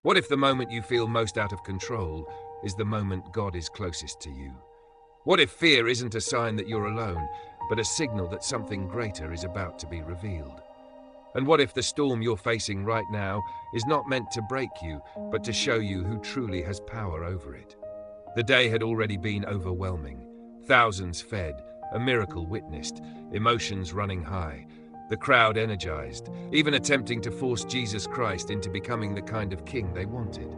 What if the moment you feel most out of control is the moment God is closest to you? What if fear isn't a sign that you're alone, but a signal that something greater is about to be revealed? And what if the storm you're facing right now is not meant to break you, but to show you who truly has power over it? The day had already been overwhelming. Thousands fed, a miracle witnessed, emotions running high, the crowd energized, even attempting to force Jesus Christ into becoming the kind of king they wanted.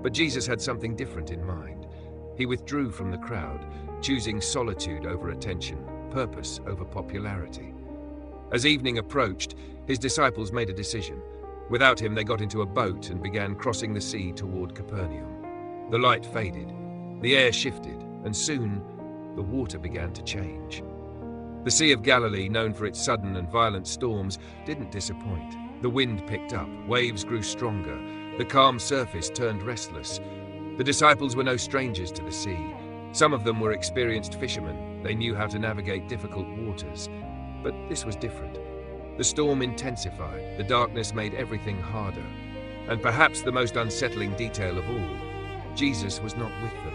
But Jesus had something different in mind. He withdrew from the crowd, choosing solitude over attention, purpose over popularity. As evening approached, his disciples made a decision. Without him, they got into a boat and began crossing the sea toward Capernaum. The light faded, the air shifted, and soon the water began to change. The Sea of Galilee, known for its sudden and violent storms, didn't disappoint. The wind picked up, waves grew stronger, the calm surface turned restless. The disciples were no strangers to the sea. Some of them were experienced fishermen. They knew how to navigate difficult waters. But this was different. The storm intensified, the darkness made everything harder. And perhaps the most unsettling detail of all, Jesus was not with them.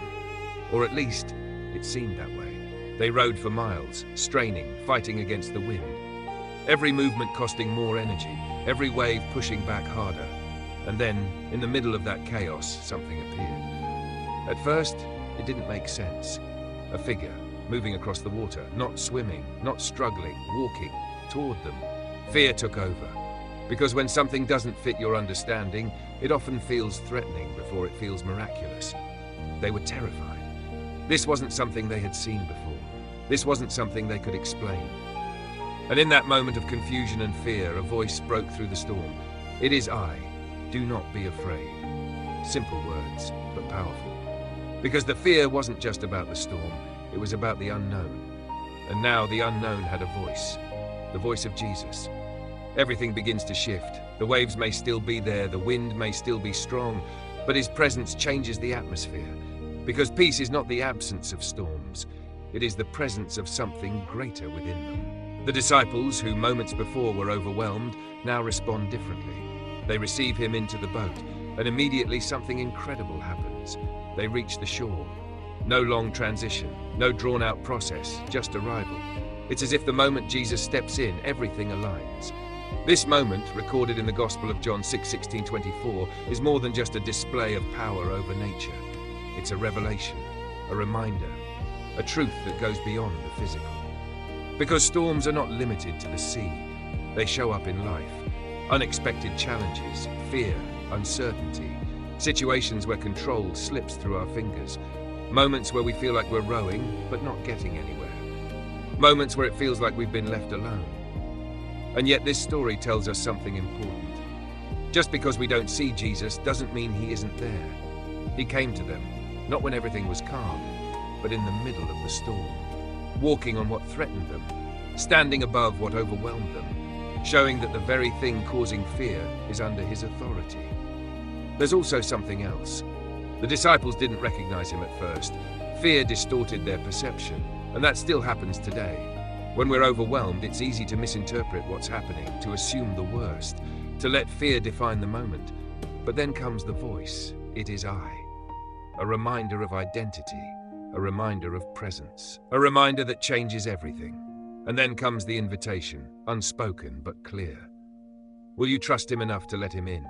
Or at least, it seemed that way. They rowed for miles, straining, fighting against the wind. Every movement costing more energy, every wave pushing back harder. And then, in the middle of that chaos, something appeared. At first, it didn't make sense. A figure, moving across the water, not swimming, not struggling, walking, toward them. Fear took over. Because when something doesn't fit your understanding, it often feels threatening before it feels miraculous. They were terrified. This wasn't something they had seen before. This wasn't something they could explain. And in that moment of confusion and fear, a voice broke through the storm. "It is I. Do not be afraid." Simple words, but powerful. Because the fear wasn't just about the storm, it was about the unknown. And now the unknown had a voice, the voice of Jesus. Everything begins to shift. The waves may still be there, the wind may still be strong, but his presence changes the atmosphere. Because peace is not the absence of storms, it is the presence of something greater within them. The disciples, who moments before were overwhelmed, now respond differently. They receive him into the boat, and immediately something incredible happens. They reach the shore. No long transition, no drawn-out process, just arrival. It's as if the moment Jesus steps in, everything aligns. This moment, recorded in the Gospel of John 6:16-24, is more than just a display of power over nature. It's a revelation, a reminder, a truth that goes beyond the physical. Because storms are not limited to the sea. They show up in life. Unexpected challenges, fear, uncertainty, situations where control slips through our fingers, moments where we feel like we're rowing but not getting anywhere, moments where it feels like we've been left alone. And yet this story tells us something important. Just because we don't see Jesus doesn't mean he isn't there. He came to them, not when everything was calm, but in the middle of the storm, walking on what threatened them, standing above what overwhelmed them, showing that the very thing causing fear is under his authority. There's also something else. The disciples didn't recognize him at first. Fear distorted their perception, and that still happens today. When we're overwhelmed, it's easy to misinterpret what's happening, to assume the worst, to let fear define the moment. But then comes the voice, "It is I." A reminder of identity, a reminder of presence, a reminder that changes everything. And then comes the invitation, unspoken but clear. Will you trust him enough to let him in?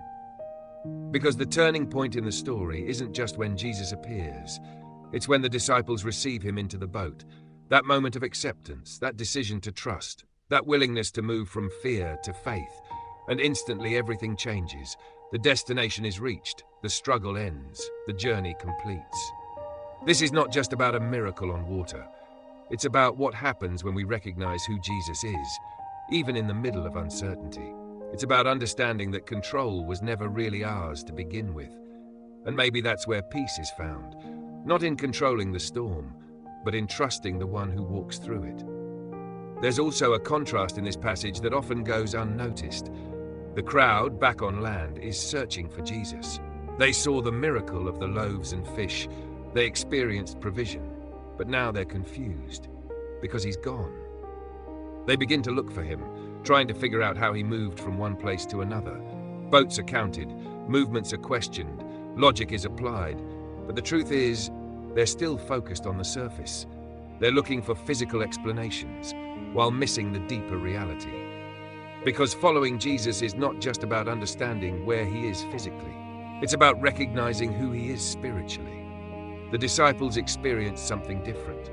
Because the turning point in the story isn't just when Jesus appears. It's when the disciples receive him into the boat. That moment of acceptance, that decision to trust, that willingness to move from fear to faith. And instantly everything changes. The destination is reached, the struggle ends, the journey completes. This is not just about a miracle on water. It's about what happens when we recognize who Jesus is, even in the middle of uncertainty. It's about understanding that control was never really ours to begin with. And maybe that's where peace is found, not in controlling the storm, but in trusting the one who walks through it. There's also a contrast in this passage that often goes unnoticed. The crowd, back on land, is searching for Jesus. They saw the miracle of the loaves and fish. They experienced provision, but now they're confused because he's gone. They begin to look for him, trying to figure out how he moved from one place to another. Boats are counted, Movements are questioned, logic is applied, but the truth is, they're still focused on the surface. They're looking for physical explanations, while missing the deeper reality. Because following Jesus is not just about understanding where he is physically. It's about recognizing who he is spiritually. The disciples experienced something different.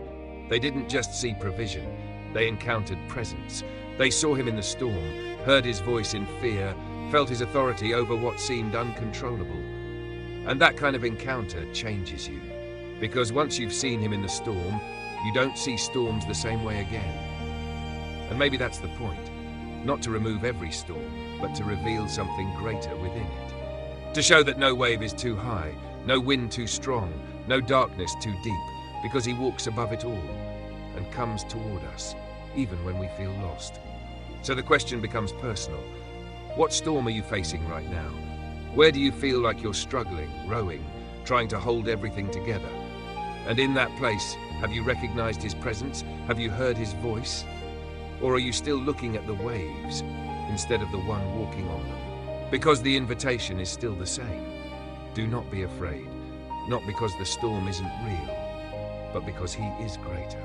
They didn't just see provision, they encountered presence. They saw him in the storm, heard his voice in fear, felt his authority over what seemed uncontrollable. And that kind of encounter changes you. Because once you've seen him in the storm, you don't see storms the same way again. And maybe that's the point. Not to remove every storm, but to reveal something greater within it. To show that no wave is too high, no wind too strong, no darkness too deep, because he walks above it all and comes toward us, even when we feel lost. So the question becomes personal. What storm are you facing right now? Where do you feel like you're struggling, rowing, trying to hold everything together? And in that place, have you recognized his presence? Have you heard his voice? Or are you still looking at the waves instead of the one walking on them? Because the invitation is still the same. Do not be afraid, not because the storm isn't real, but because he is greater.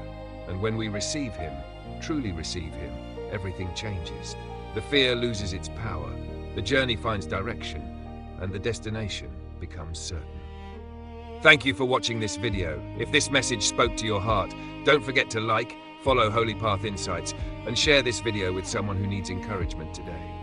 And when we receive him, truly receive him, everything changes. The fear loses its power, the journey finds direction, and the destination becomes certain. Thank you for watching this video. If this message spoke to your heart, don't forget to like, follow Holy Path Insights, and share this video with someone who needs encouragement today.